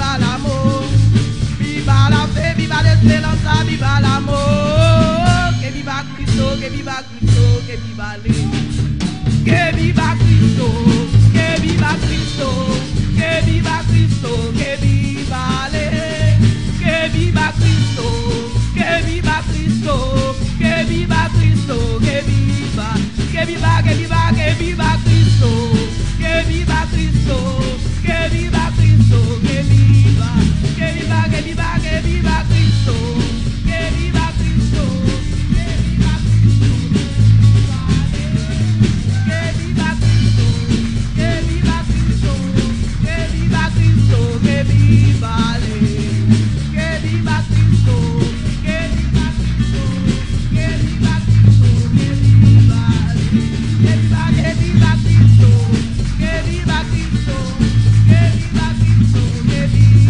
viva l'amor, viva la fe, viva l'esperanza, viva l'amor, que viva Cristo, que viva Cristo, que viva Lui, que viva Cristo, que viva Cristo, que viva Cristo, que viva Lui, que viva Cristo, que viva Cristo, que viva Cristo, que viva, que viva, que viva, que viva Cristo, que viva Cristo, que viva Cristo, que viva, que viva, que viva, que viva Cristo, que viva Cristo, que viva Cristo, que viva Cristo, que viva Cristo, que viva Cristo, que viva que viva Cristo, que viva Cristo, que viva Cristo, que viva, que viva, que viva Cristo, que viva Cristo, que viva Cristo, que viva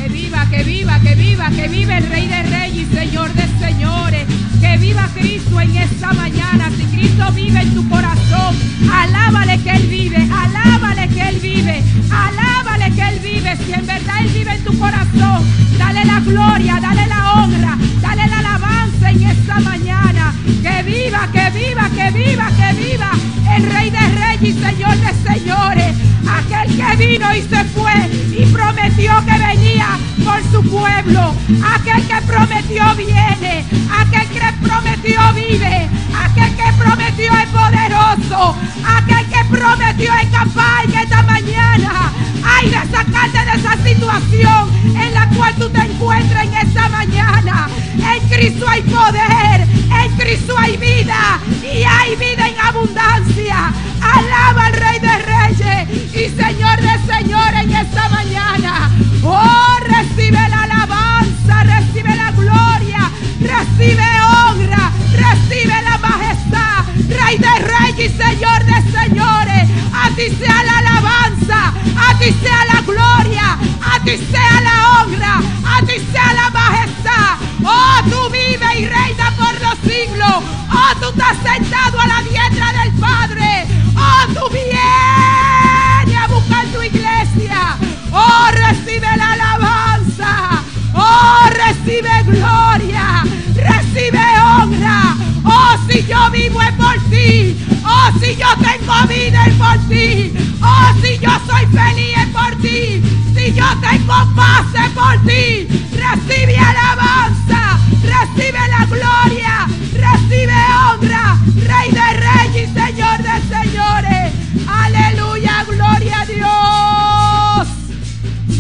que viva Cristo, que viva, que viva, que viva el Rey de Reyes y Señor de Señores, que viva Cristo en esta mañana. Si Cristo vive en tu corazón, alábale que Él vive, alábale que Él vive, alábale que Él vive. Si en verdad Él vive en tu corazón, dale la gloria, dale la honra, dale la alabanza en esta mañana. Que viva, que viva, que viva, que viva el Rey de Reyes y Señor de Señores, aquel que vino y se fue y prometió que venía por su pueblo, aquel que prometió viene, aquel que prometió vive, aquel que prometió es poderoso, aquel que prometió es capaz en esta mañana, ay, de sacarte de esa situación en la cual tú te encuentras en esta mañana. En Cristo hay poder, en Cristo hay vida y hay vida en abundancia. Alaba al Rey de Reyes y Señor de Señores en esta mañana. Oh, recibe la alabanza, recibe la gloria, recibe honra, recibe la majestad. Rey de Reyes y Señor de Señores, a ti sea la alabanza, a ti sea la gloria, a ti sea la honra, a ti sea la majestad. Oh, tú vives y reina por los siglos. Oh, tú estás sentado a la diestra del Padre. Oh, tú vienes a buscar tu iglesia. Oh, recibe la alabanza. Oh, recibe gloria, recibe honra. Oh, si yo vivo es por ti. Oh, si yo tengo vida es por ti. Oh, si yo soy feliz es por ti. Si yo tengo paz es por ti. Recibe alabanza, recibe la gloria, recibe honra. Rey de Reyes y Señor de Señores. Aleluya, gloria a Dios.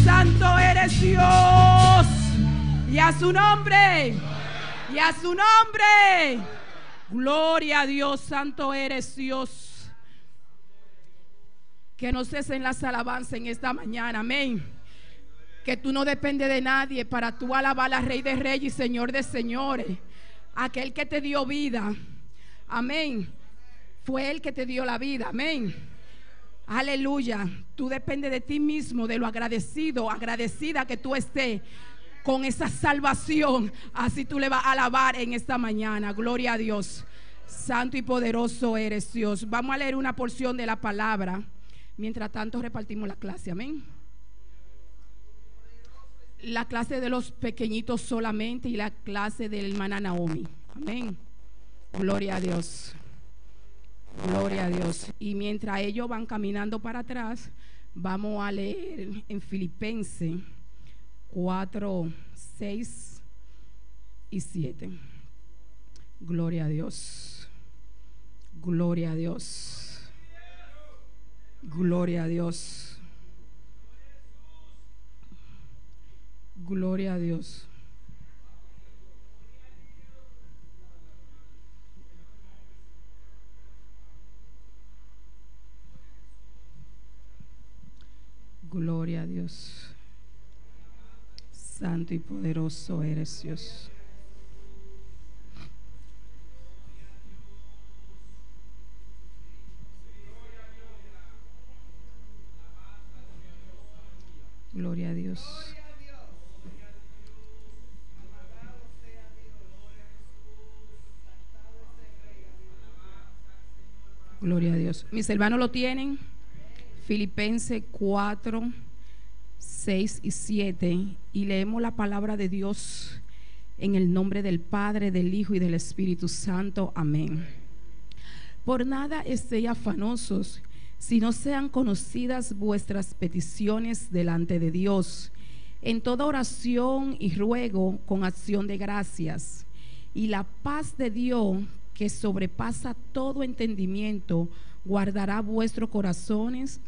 Santo eres Dios. Y a su nombre. Y a su nombre. Gloria a Dios, santo eres Dios. Que no cesen las alabanzas en esta mañana, amén. Que tú no dependes de nadie para tú alabar al Rey de Reyes y Señor de Señores, aquel que te dio vida, amén. Fue Él que te dio la vida, amén. Aleluya. Tú dependes de ti mismo, de lo agradecido, agradecida que tú estés con esa salvación. Así tú le vas a alabar en esta mañana. Gloria a Dios. Santo y poderoso eres Dios. Vamos a leer una porción de la palabra. Mientras tanto repartimos la clase. Amén. La clase de los pequeñitos solamente y la clase de la hermana Naomi. Amén. Gloria a Dios. Gloria a Dios. Y mientras ellos van caminando para atrás, vamos a leer en Filipenses 4, 6 y 7. Gloria a Dios. Gloria a Dios. Gloria a Dios. Gloria a Dios. Gloria a Dios. Santo y poderoso eres Dios. Gloria a Dios. Gloria a Dios. Mis hermanos lo tienen. Filipenses 4, 6 y 7. Y leemos la palabra de Dios en el nombre del Padre, del Hijo y del Espíritu Santo. Amén. Por nada estéis afanosos, si no sean conocidas vuestras peticiones delante de Dios, en toda oración y ruego con acción de gracias. Y la paz de Dios, que sobrepasa todo entendimiento, guardará vuestros corazones.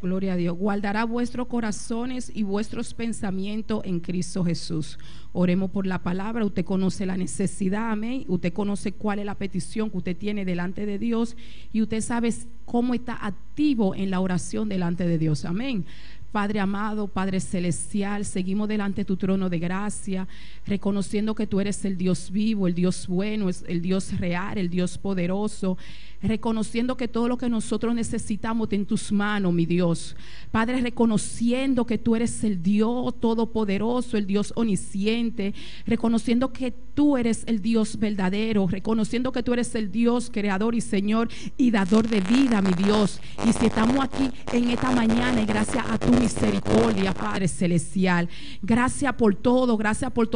Gloria a Dios. Guardará vuestros corazones y vuestros pensamientos en Cristo Jesús. Oremos por la palabra. Usted conoce la necesidad, amén. Usted conoce cuál es la petición que usted tiene delante de Dios y usted sabe cómo está activo en la oración delante de Dios, amén. Padre amado, Padre celestial, seguimos delante de tu trono de gracia, reconociendo que tú eres el Dios vivo, el Dios bueno, el Dios real, el Dios poderoso, reconociendo que todo lo que nosotros necesitamos está en tus manos, mi Dios. Padre, reconociendo que tú eres el Dios todopoderoso, el Dios omnisciente, reconociendo que tú eres el Dios verdadero, reconociendo que tú eres el Dios creador y Señor y dador de vida, mi Dios. Y si estamos aquí en esta mañana, y gracias a tu misericordia, Padre celestial, gracias por todo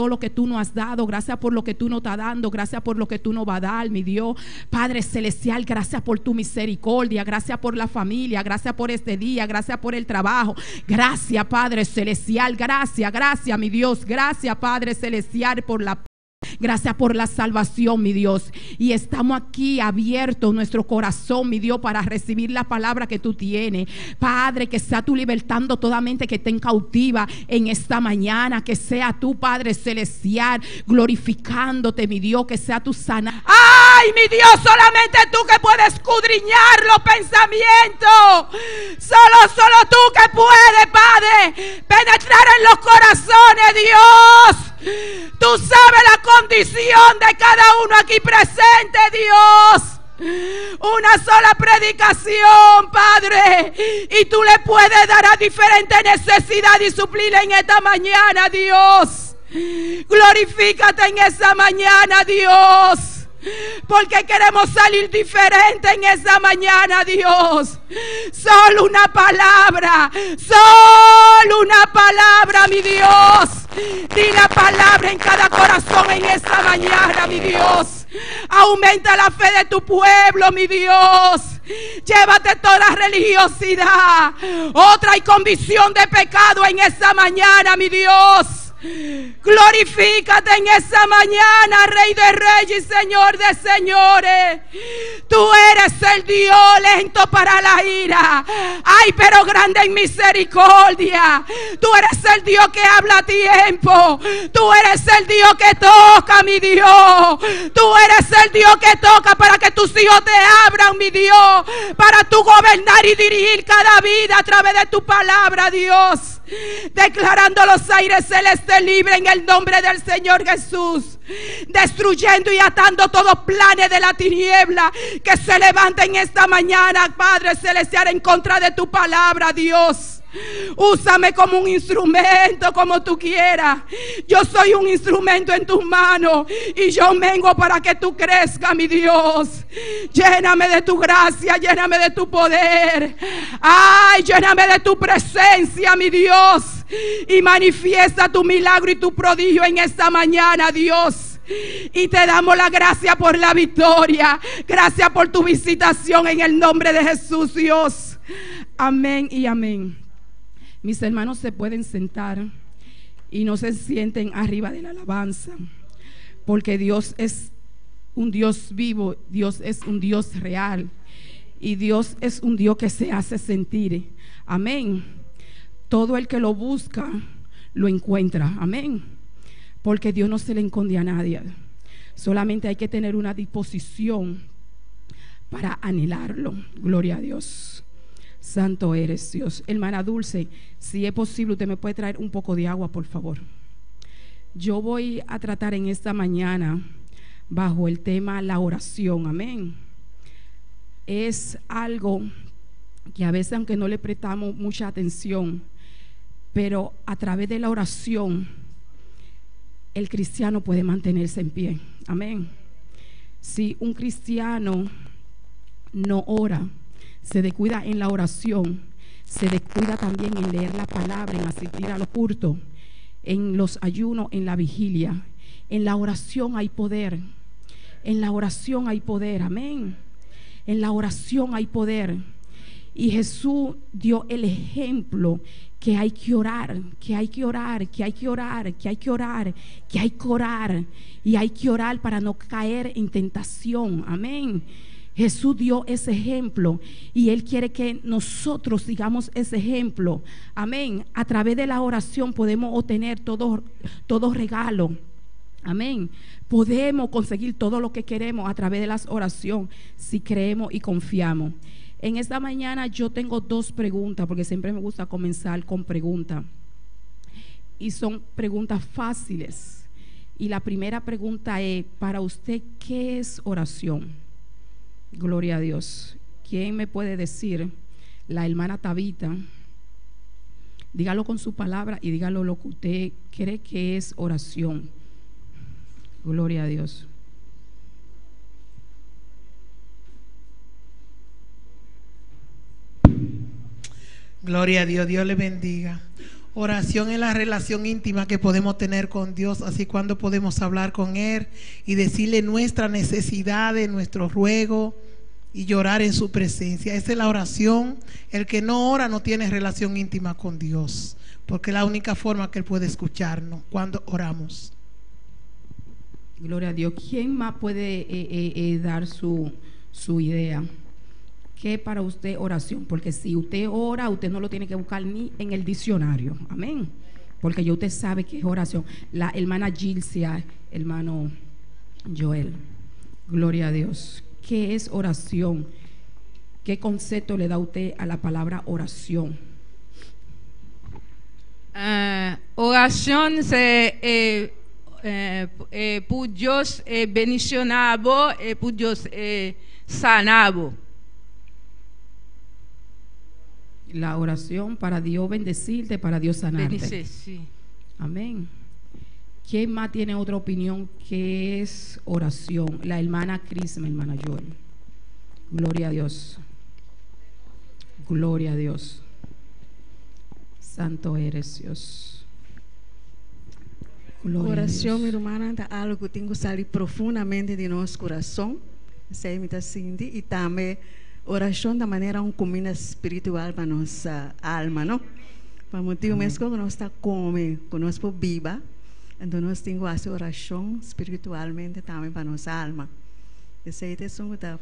lo que tú nos has dado, gracias por lo que tú nos estás dando, gracias por lo que tú nos vas a dar, mi Dios. Padre celestial, gracias por tu misericordia, gracias por la familia, gracias por este día, gracias por el trabajo, gracias Padre celestial, gracias, mi Dios, gracias Padre celestial por la gracias por la salvación, mi Dios. Y estamos aquí abiertos nuestro corazón, mi Dios, para recibir la palabra que tú tienes. Padre, que sea tú libertando toda mente que esté cautiva en esta mañana. Que sea tú, Padre celestial, glorificándote, mi Dios. Que sea tu sana. ¡Ay, mi Dios! Solamente tú que puedes escudriñar los pensamientos. Solo tú que puedes, Padre, penetrar en los corazones, Dios. Tú sabes la condición de cada uno aquí presente, Dios. Una sola predicación, Padre, y tú le puedes dar a diferentes necesidades y suplir en esta mañana, Dios. Glorifícate en esa mañana, Dios, porque queremos salir diferente en esa mañana, Dios. Solo una palabra, mi Dios. Di la palabra en cada corazón en esta mañana, mi Dios. Aumenta la fe de tu pueblo, mi Dios. Llévate toda religiosidad, otra y convicción de pecado en esta mañana, mi Dios. Glorifícate en esa mañana, Rey de Reyes y Señor de Señores. Tú eres el Dios lento para la ira, ay, pero grande en misericordia. Tú eres el Dios que habla a tiempo. Tú eres el Dios que toca, mi Dios. Tú eres el Dios que toca para que tus hijos te abran, mi Dios, para tú gobernar y dirigir cada vida a través de tu palabra, Dios. Declarando los aires celestes libres en el nombre del Señor Jesús, destruyendo y atando todos los planes de la tiniebla que se levanten esta mañana, Padre celestial, en contra de tu palabra, Dios. Úsame como un instrumento, como tú quieras. Yo soy un instrumento en tus manos y yo vengo para que tú crezcas, mi Dios. Lléname de tu gracia, lléname de tu poder. Ay, lléname de tu presencia, mi Dios, y manifiesta tu milagro y tu prodigio en esta mañana, Dios. Y te damos la gracia por la victoria. Gracias por tu visitación en el nombre de Jesús, Dios. Amén y amén. Mis hermanos se pueden sentar y no se sienten arriba de la alabanza, porque Dios es un Dios vivo, Dios es un Dios real y Dios es un Dios que se hace sentir. Amén. Todo el que lo busca lo encuentra. Amén. Porque Dios no se le esconde a nadie. Solamente hay que tener una disposición para anhelarlo. Gloria a Dios. Santo eres, Dios. Hermana Dulce, si es posible, usted me puede traer un poco de agua, por favor. Yo voy a tratar en esta mañana bajo el tema la oración. Amén. Es algo que a veces, aunque no le prestamos mucha atención, pero a través de la oración el cristiano puede mantenerse en pie. Amén. Si un cristiano no ora, se descuida en la oración, se descuida también en leer la palabra, en asistir a los cultos, en los ayunos, en la vigilia. En la oración hay poder. En la oración hay poder. Amén. En la oración hay poder. Y Jesús dio el ejemplo que hay que orar, que hay que orar, que hay que orar, que hay que orar, que hay que orar. Y hay que orar para no caer en tentación. Amén. Jesús dio ese ejemplo y Él quiere que nosotros sigamos ese ejemplo. Amén. A través de la oración podemos obtener todo regalo. Amén. Podemos conseguir todo lo que queremos a través de la oración si creemos y confiamos. En esta mañana yo tengo 2 preguntas, porque siempre me gusta comenzar con preguntas. Y son preguntas fáciles. Y la primera pregunta es, para usted, ¿qué es oración? Gloria a Dios. ¿Quién me puede decir? La hermana Tabita. Dígalo con su palabra y dígalo lo que usted cree que es oración. Gloria a Dios. Gloria a Dios, Dios le bendiga. Oración es la relación íntima que podemos tener con Dios, así cuando podemos hablar con Él y decirle nuestras necesidades, nuestro ruego y llorar en su presencia. Esa es la oración. El que no ora no tiene relación íntima con Dios, porque es la única forma que Él puede escucharnos cuando oramos. Gloria a Dios. ¿Quién más puede dar su idea? ¿Qué para usted oración? Porque si usted ora, usted no lo tiene que buscar ni en el diccionario. Amén. Porque ya usted sabe que es oración. La hermana Gilcia, hermano Joel. Gloria a Dios. ¿Qué es oración? ¿Qué concepto le da usted a la palabra oración? Oración se por Dios bendicionado, por Dios sanado. La oración para Dios bendecirte, para Dios sanarte. Bendice, sí. Amén. ¿Quién más tiene otra opinión? ¿Qué es oración? La hermana Cris, mi hermana Joel. Gloria a Dios. Gloria a Dios. Santo eres Dios. Gloria Oração, a Dios. minha irmã, é algo que tem que sair profundamente de nosso coração. Sei me Cindy, e também oração da maneira um caminho espiritual para nossa alma, não? Para motivo mesmo que nós está conosco viva, então nós temos que fazer oração espiritualmente também para nossa alma. Essa é a intenção que está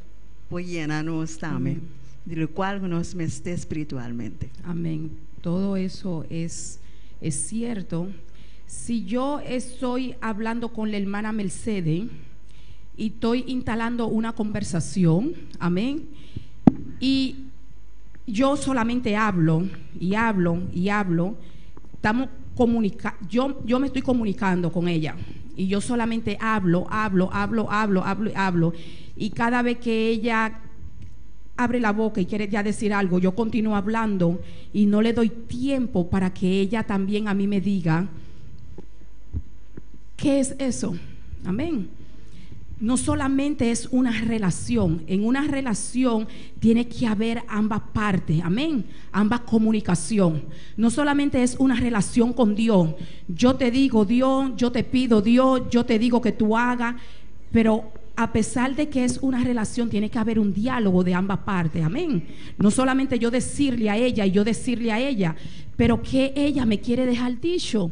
apoiando nós também, de lo qual nós mestre espiritualmente. Amén. Todo eso es cierto. Si yo estoy hablando con la hermana Mercedes y estoy instalando una conversación, amén, y yo solamente hablo y hablo y hablo, yo me estoy comunicando con ella y yo solamente hablo, y cada vez que ella abre la boca y quiere ya decir algo, yo continúo hablando y no le doy tiempo para que ella también a mí me diga ¿qué es eso? Amén. No solamente es una relación, en una relación tiene que haber ambas partes, amén, ambas comunicación. No solamente es una relación con Dios, yo te digo Dios, yo te pido Dios, yo te digo que tú hagas, pero a pesar de que es una relación, tiene que haber un diálogo de ambas partes, amén. No solamente yo decirle a ella y yo decirle a ella, pero que ella me quiere dejar dicho.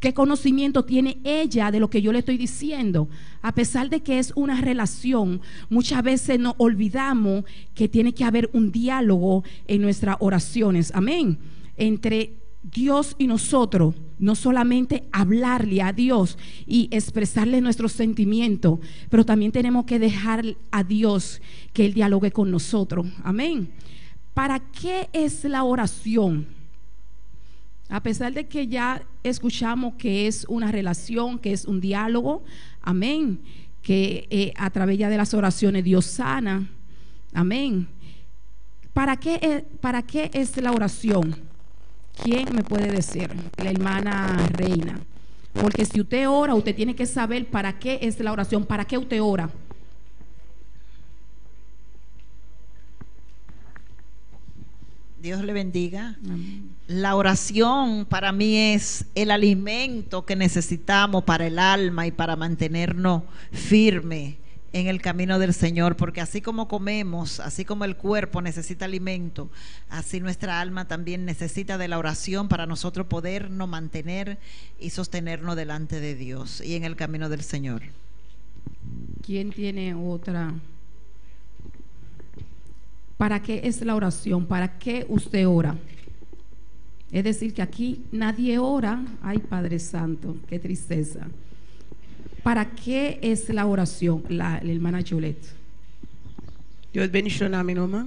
¿Qué conocimiento tiene ella de lo que yo le estoy diciendo? A pesar de que es una relación, muchas veces nos olvidamos que tiene que haber un diálogo en nuestras oraciones, amén, entre Dios y nosotros. No solamente hablarle a Dios y expresarle nuestros sentimientos, pero también tenemos que dejar a Dios que Él dialogue con nosotros, amén. ¿Para qué es la oración? A pesar de que ya escuchamos que es una relación, que es un diálogo, amén, que a través ya de las oraciones Dios sana, amén. ¿Para qué es la oración? ¿Quién me puede decir? La hermana Reina. Porque si usted ora, usted tiene que saber para qué es la oración, para qué usted ora. Dios le bendiga. Amén. La oración para mí es el alimento que necesitamos para el alma y para mantenernos firmes en el camino del Señor, porque así como comemos, así como el cuerpo necesita alimento, así nuestra alma también necesita de la oración para nosotros podernos mantener y sostenernos delante de Dios y en el camino del Señor. ¿Quién tiene otra? ¿Para qué es la oración? ¿Para qué usted ora? Es decir, que aquí nadie ora. Ay, Padre Santo, qué tristeza. ¿Para qué es la oración? La hermana Juliet. Dios bendición a mi nombre.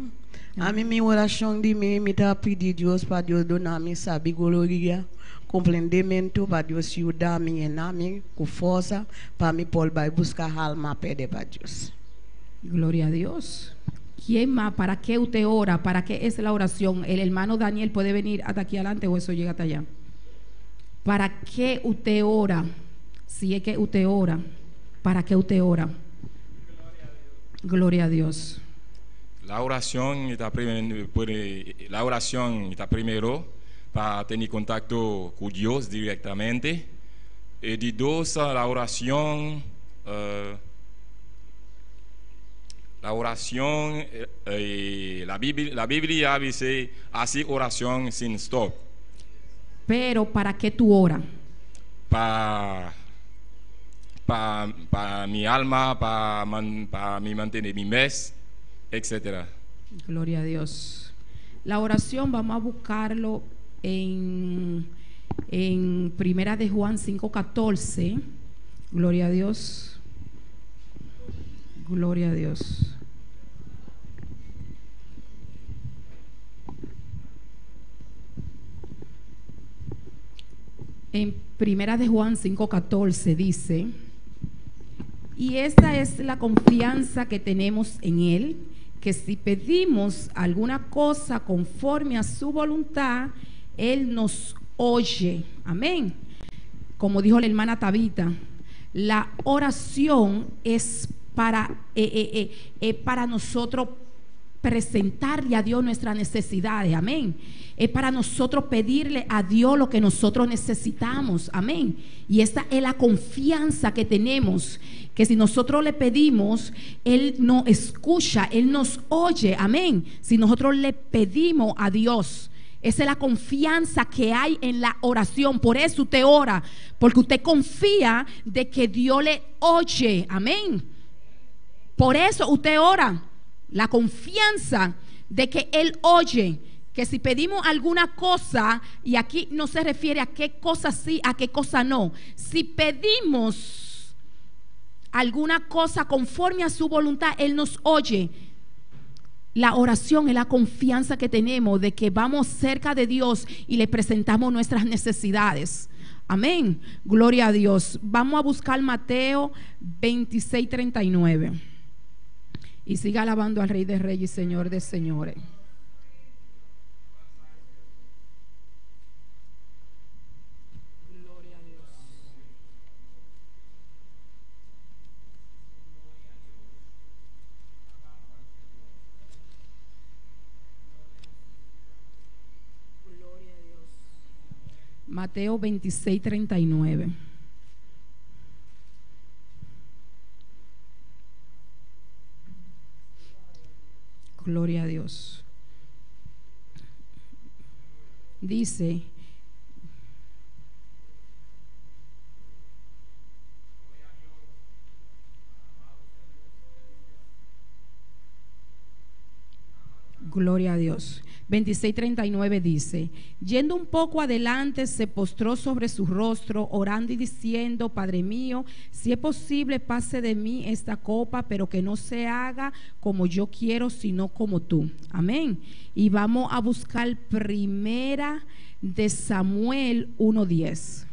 A mí mi oración de mí me está pedir Dios para Dios donar-me sabedoria, compreendimento para Dios ayudar-me en mí con fuerza para mí poder buscar alma pede para Dios. Gloria a Dios. ¿Quién más? ¿Para qué usted ora? ¿Para qué es la oración? El hermano Daniel puede venir hasta aquí adelante o eso llega hasta allá. ¿Para qué usted ora? Si es que usted ora, ¿para qué usted ora? Gloria a Dios. La oración está primero para tener contacto con Dios directamente. Y de dos, la oración, la Biblia dice así oración sin stop. Pero ¿para qué tú oras? Para mi alma, para mi mantener mi mes, etc. Gloria a Dios. La oración vamos a buscarlo en Primera de Juan 5:14. Gloria a Dios. Gloria a Dios. En Primera de Juan 5:14 dice: y esta es la confianza que tenemos en Él, que si pedimos alguna cosa conforme a su voluntad, Él nos oye. Amén. Como dijo la hermana Tabita, la oración es para nosotros presentarle a Dios nuestras necesidades. Amén. Es para nosotros pedirle a Dios lo que nosotros necesitamos. Amén. Y esta es la confianza que tenemos, que si nosotros le pedimos, Él nos escucha, Él nos oye. Amén. Si nosotros le pedimos a Dios, esa es la confianza que hay en la oración. Por eso usted ora, porque usted confía de que Dios le oye. Amén. Por eso usted ora, la confianza de que Él oye. Que si pedimos alguna cosa, y aquí no se refiere a qué cosa sí, a qué cosa no. Si pedimos alguna cosa conforme a su voluntad, Él nos oye. La oración es la confianza que tenemos de que vamos cerca de Dios y le presentamos nuestras necesidades. Amén. Gloria a Dios. Vamos a buscar Mateo 26:39. Y siga alabando al Rey de Reyes y Señor de Señores. Mateo 26:39. Gloria a Dios. Dice: gloria a Dios. 26:39 dice: yendo un poco adelante, se postró sobre su rostro, orando y diciendo: Padre mío, si es posible, pase de mí esta copa, pero que no se haga como yo quiero, sino como tú. Amén. Y vamos a buscar Primera de Samuel 1:10.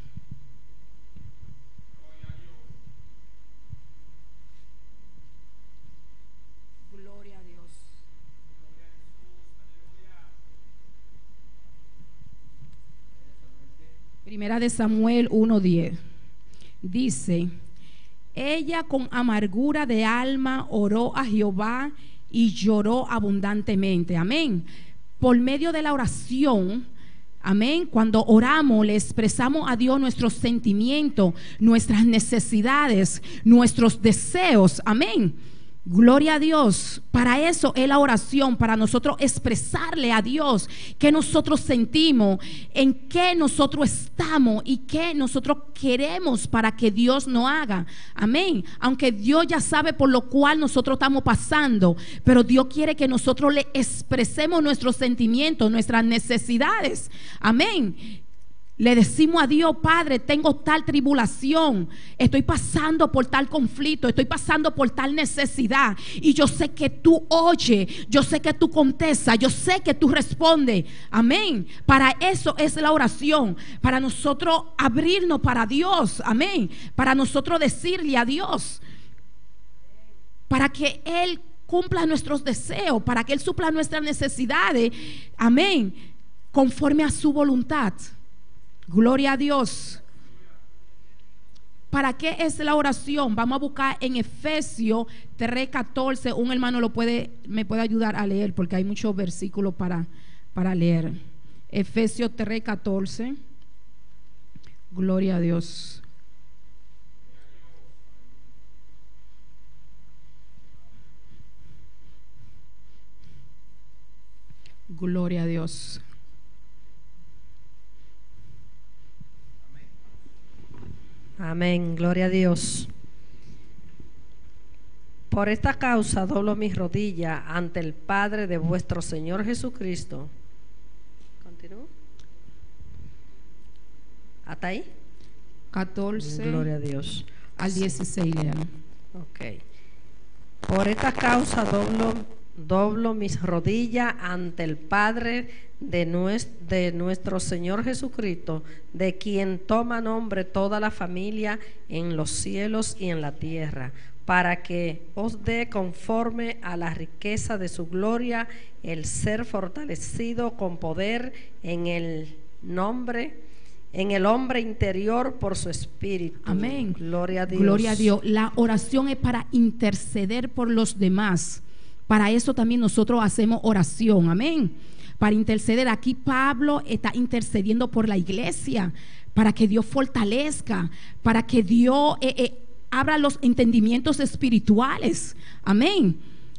Primera de Samuel 1:10. Dice: ella con amargura de alma oró a Jehová y lloró abundantemente. Amén. Por medio de la oración, amén, cuando oramos le expresamos a Dios nuestros sentimientos, nuestras necesidades, nuestros deseos. Amén. Gloria a Dios. Para eso es la oración, para nosotros expresarle a Dios qué nosotros sentimos, en qué nosotros estamos y qué nosotros queremos para que Dios nos haga. Amén. Aunque Dios ya sabe por lo cual nosotros estamos pasando, pero Dios quiere que nosotros le expresemos nuestros sentimientos, nuestras necesidades. Amén. Le decimos a Dios: Padre, tengo tal tribulación, estoy pasando por tal conflicto, estoy pasando por tal necesidad, y yo sé que tú oyes, yo sé que tú contestas, yo sé que tú respondes. Amén. Para eso es la oración, para nosotros abrirnos para Dios. Amén. Para nosotros decirle a Dios, para que Él cumpla nuestros deseos, para que Él supla nuestras necesidades. Amén. Conforme a su voluntad. Gloria a Dios. ¿Para qué es la oración? Vamos a buscar en Efesios 3:14. Un hermano me puede ayudar a leer, porque hay muchos versículos para leer. Efesios 3:14. Gloria a Dios. Gloria a Dios. Amén, gloria a Dios. Por esta causa doblo mis rodillas ante el Padre de vuestro Señor Jesucristo. ¿Continúo? ¿Hasta ahí? 14. Gloria a Dios. Al 16, lean. Ok. Por esta causa doblo mis rodillas ante el Padre de nuestro Señor Jesucristo, de quien toma nombre toda la familia en los cielos y en la tierra, para que os dé conforme a la riqueza de su gloria el ser fortalecido con poder en el hombre interior por su espíritu. Amén. Gloria a Dios. Gloria a Dios. La oración es para interceder por los demás. Para eso también nosotros hacemos oración. Amén. Para interceder. Aquí Pablo está intercediendo por la iglesia, para que Dios fortalezca, para que Dios abra los entendimientos espirituales. Amén.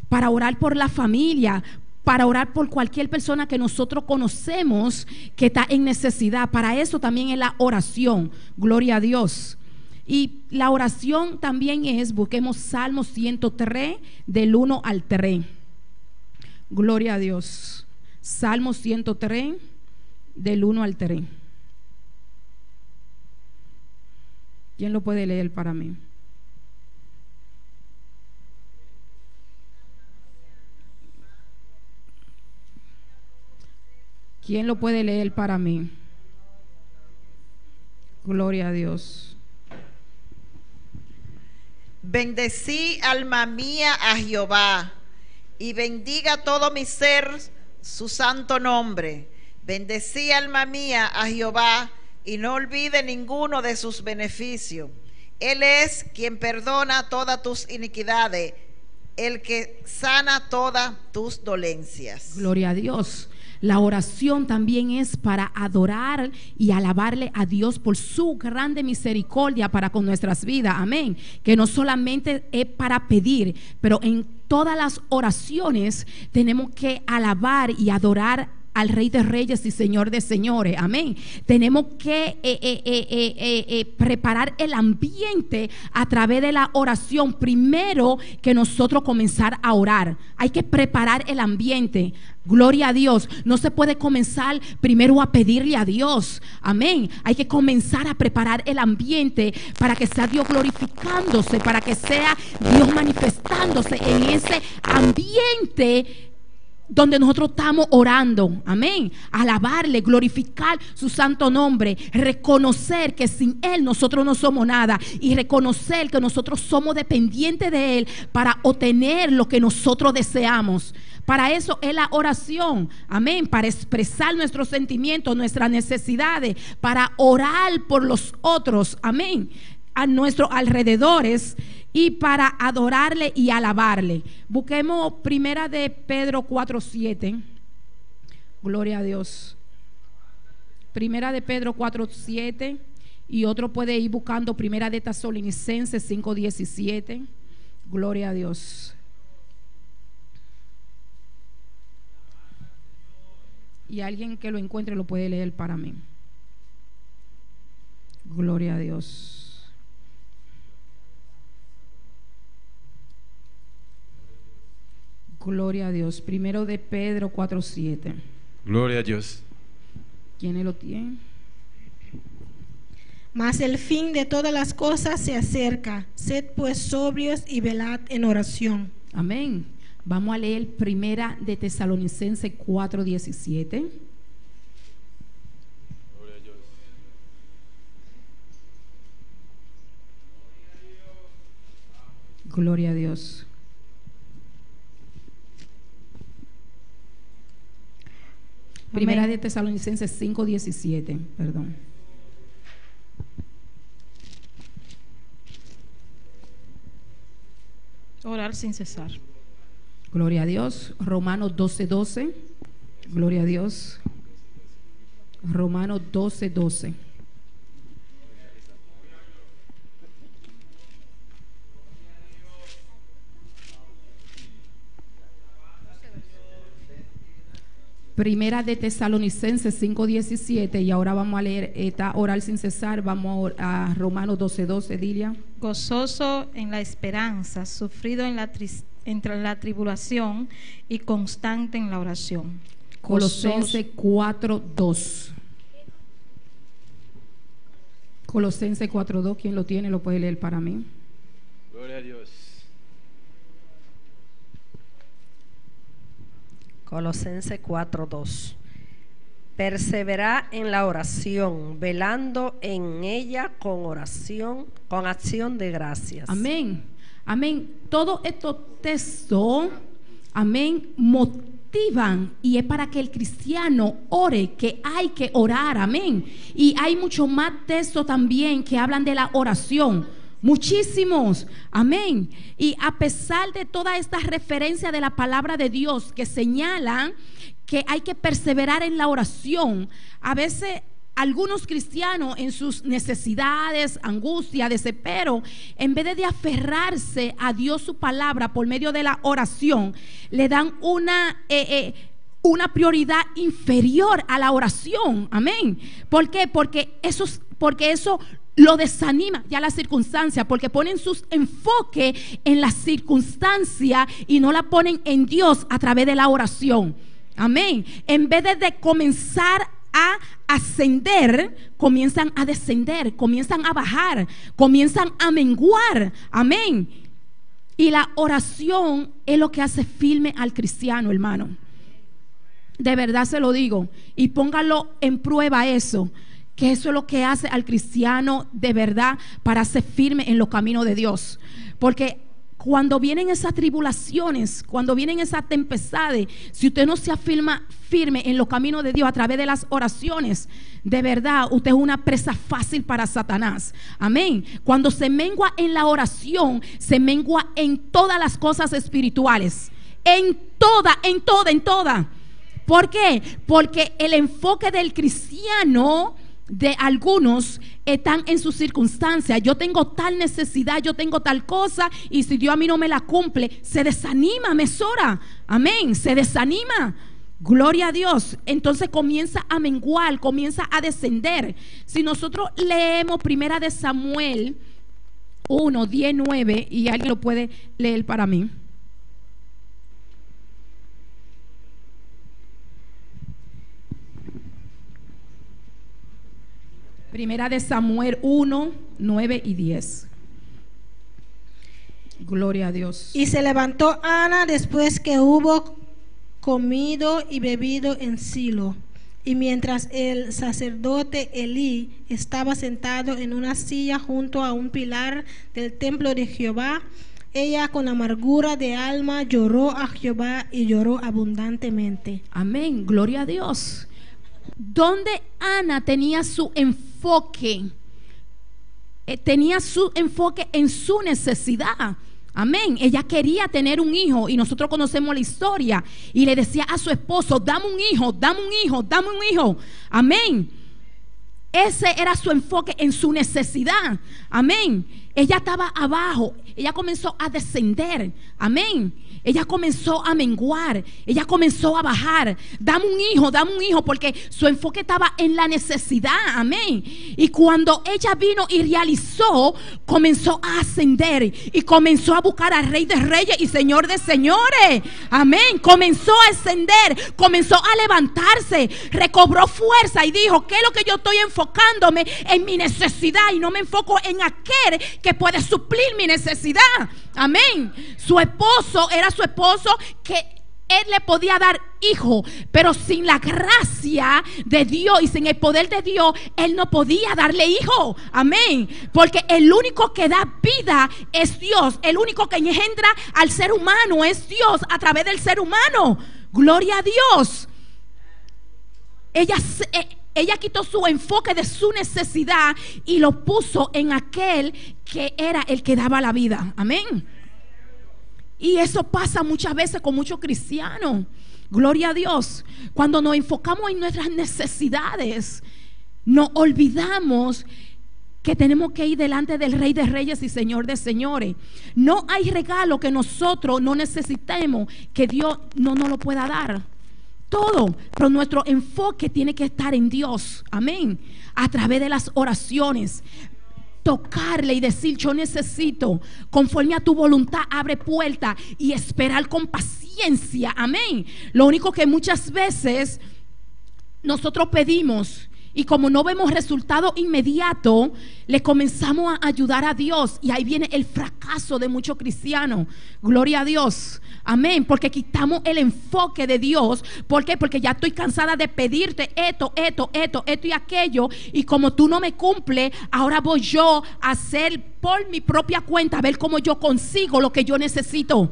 Para orar por la familia, para orar por cualquier persona que nosotros conocemos que está en necesidad. Para eso también es la oración. Gloria a Dios. Y la oración también busquemos Salmo 103 del 1 al 3. Gloria a Dios. Salmo 103 del 1 al 3. ¿Quién lo puede leer para mí? ¿Quién lo puede leer para mí? Gloria a Dios. Bendecí, alma mía, a Jehová, y bendiga todo mi ser su santo nombre. Bendecí, alma mía, a Jehová, y no olvide ninguno de sus beneficios. Él es quien perdona todas tus iniquidades, el que sana todas tus dolencias. Gloria a Dios. La oración también es para adorar y alabarle a Dios por su grande misericordia para con nuestras vidas. Amén. Que no solamente es para pedir, pero en todas las oraciones tenemos que alabar y adorar al Rey de Reyes y Señor de Señores. Amén. Tenemos que preparar el ambiente a través de la oración. Primero que nosotros comenzar a orar, hay que preparar el ambiente. Gloria a Dios. No se puede comenzar primero a pedirle a Dios. Amén. Hay que comenzar a preparar el ambiente para que sea Dios glorificándose, para que sea Dios manifestándose en ese ambiente donde nosotros estamos orando. Amén. Alabarle, glorificar su santo nombre, reconocer que sin Él nosotros no somos nada, y reconocer que nosotros somos dependientes de Él para obtener lo que nosotros deseamos, Para eso es la oración, amén, para expresar nuestros sentimientos, nuestras necesidades, para orar por los otros, amén, a nuestros alrededores y para adorarle y alabarle. Busquemos primera de Pedro 4:7. Gloria a Dios. Primera de Pedro 4:7, y otro puede ir buscando primera de Tesalonicenses 5:17. Gloria a Dios. Y alguien que lo encuentre lo puede leer para mí. Gloria a Dios. Gloria a Dios. Primero de Pedro 4:7. Gloria a Dios. ¿Quiénes lo tienen? Mas el fin de todas las cosas se acerca. Sed pues sobrios y velad en oración. Amén. Vamos a leer primera de Tesalonicenses 4:17. Gloria a Dios. Gloria a Dios. Primera de Tesalonicenses 5:17, perdón. Orar sin cesar. Gloria a Dios. Romanos 12:12. Gloria a Dios. Romanos 12:12. Primera de Tesalonicenses 5:17, y ahora vamos a leer esta orar sin cesar. Vamos a Romanos 12:12, Dilia. Gozoso en la esperanza, sufrido en entre la tribulación y constante en la oración. Colosenses 4:2. Colosenses 4:2, ¿quién lo tiene? Lo puede leer para mí. Gloria a Dios. Colosenses 4:2. Persevera en la oración, velando en ella con oración, con acción de gracias. Amén. Amén. Todos estos textos, amén, motivan, y es para que el cristiano ore, que hay que orar, amén. Y hay mucho más textos también que hablan de la oración. Muchísimos, amén. Y a pesar de toda esta referencia de la palabra de Dios que señalan que hay que perseverar en la oración, a veces algunos cristianos en sus necesidades, angustia, desespero, en vez de aferrarse a Dios, su palabra, por medio de la oración, le dan una prioridad inferior a la oración, amén. ¿Por qué? Porque eso lo desanima ya la circunstancia, porque ponen sus enfoques en la circunstancia y no la ponen en Dios a través de la oración, amén. En vez de comenzar a ascender, comienzan a descender, comienzan a bajar, comienzan a menguar, amén. Y la oración es lo que hace firme al cristiano, hermano. De verdad se lo digo, y póngalo en prueba eso, que eso es lo que hace al cristiano de verdad para ser firme en los caminos de Dios. Porque cuando vienen esas tribulaciones, cuando vienen esas tempestades, si usted no se afirma firme en los caminos de Dios a través de las oraciones, de verdad usted es una presa fácil para Satanás, amén. Cuando se mengua en la oración, se mengua en todas las cosas espirituales, en toda. ¿Por qué? Porque el enfoque del cristiano, de algunos, están en sus circunstancias. Yo tengo tal necesidad, yo tengo tal cosa, y si Dios a mí no me la cumple, se desanima, mesora, amén, se desanima. Gloria a Dios. Entonces comienza a menguar, comienza a descender. Si nosotros leemos primera de Samuel 1:19, y alguien lo puede leer para mí. Primera de Samuel 1, 9 y 10. Gloria a Dios. Y se levantó Ana después que hubo comido y bebido en Silo. Y mientras el sacerdote Elí estaba sentado en una silla junto a un pilar del templo de Jehová, ella con amargura de alma lloró a Jehová y lloró abundantemente. Amén, gloria a Dios. Donde Ana tenía su enfoque, en su necesidad. Amén. Ella quería tener un hijo y nosotros conocemos la historia y le decía a su esposo: dame un hijo, dame un hijo, dame un hijo. Amén. Ese era su enfoque en su necesidad. Amén. Ella estaba abajo, ella comenzó a descender. Amén. Ella comenzó a menguar, ella comenzó a bajar. Dame un hijo, porque su enfoque estaba en la necesidad. Amén. Y cuando ella vino y realizó, comenzó a ascender y comenzó a buscar al Rey de Reyes y Señor de Señores. Amén. Comenzó a ascender, comenzó a levantarse, recobró fuerza y dijo: ¿qué es lo que yo estoy enfocándome? En mi necesidad, y no me enfoco en aquel que puede suplir mi necesidad. Amén. Su esposo era su esposo, que él le podía dar hijo, pero sin la gracia de Dios y sin el poder de Dios, él no podía darle hijo. Amén. Porque el único que da vida es Dios. El único que engendra al ser humano es Dios a través del ser humano. Gloria a Dios. Ella quitó su enfoque de su necesidad y lo puso en aquel que era el que daba la vida. Amén. Y eso pasa muchas veces con muchos cristianos. Gloria a Dios. Cuando nos enfocamos en nuestras necesidades, nos olvidamos que tenemos que ir delante del Rey de Reyes y Señor de Señores. No hay regalo que nosotros no necesitemos que Dios no nos lo pueda dar. Todo, pero nuestro enfoque tiene que estar en Dios. Amén. A través de las oraciones, tocarle y decir: yo necesito, conforme a tu voluntad, abre puerta, y esperar con paciencia. Amén. Lo único que muchas veces nosotros pedimos, y como no vemos resultado inmediato, le comenzamos a ayudar a Dios, y ahí viene el fracaso de muchos cristianos. Gloria a Dios. Amén. Porque quitamos el enfoque de Dios. ¿Por qué? Porque ya estoy cansada de pedirte esto y aquello, y como tú no me cumples, ahora voy yo a hacer por mi propia cuenta, a ver cómo yo consigo lo que yo necesito.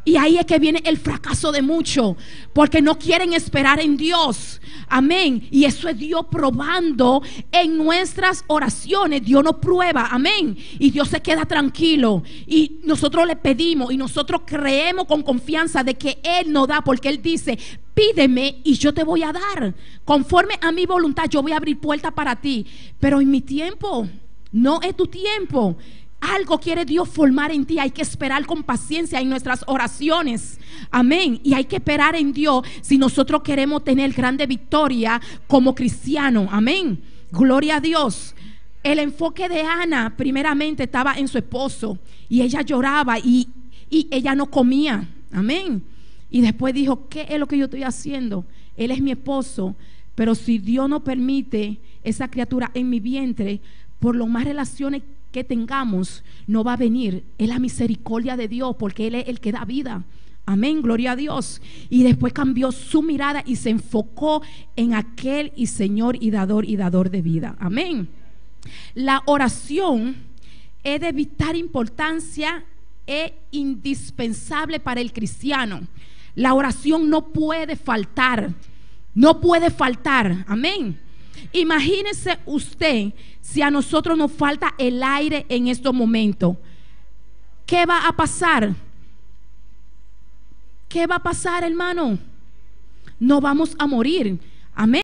Y ahí es que viene el fracaso de muchos, porque no quieren esperar en Dios. Amén. Y eso es Dios probando en nuestras oraciones. Dios nos prueba. Amén. Y Dios se queda tranquilo, y nosotros le pedimos, y nosotros creemos con confianza de que Él nos da, porque Él dice: pídeme y yo te voy a dar, conforme a mi voluntad yo voy a abrir puertas para ti. Pero en mi tiempo no es tu tiempo. Algo quiere Dios formar en ti. Hay que esperar con paciencia en nuestras oraciones. Amén. Y hay que esperar en Dios si nosotros queremos tener grande victoria como cristianos. Amén. Gloria a Dios. El enfoque de Ana primeramente estaba en su esposo, y ella lloraba y ella no comía. Amén. Y después dijo: ¿qué es lo que yo estoy haciendo? Él es mi esposo, pero si Dios no permite esa criatura en mi vientre, por lo más relaciones que tengamos, no va a venir. Es la misericordia de Dios, porque Él es el que da vida. Amén, gloria a Dios. Y después cambió su mirada y se enfocó en aquel y Señor y dador de vida. Amén. La oración es de vital importancia, es indispensable para el cristiano. La oración no puede faltar. No puede faltar. Amén. Imagínese usted si a nosotros nos falta el aire en estos momentos. ¿Qué va a pasar? ¿Qué va a pasar, hermano? No vamos a morir. Amén.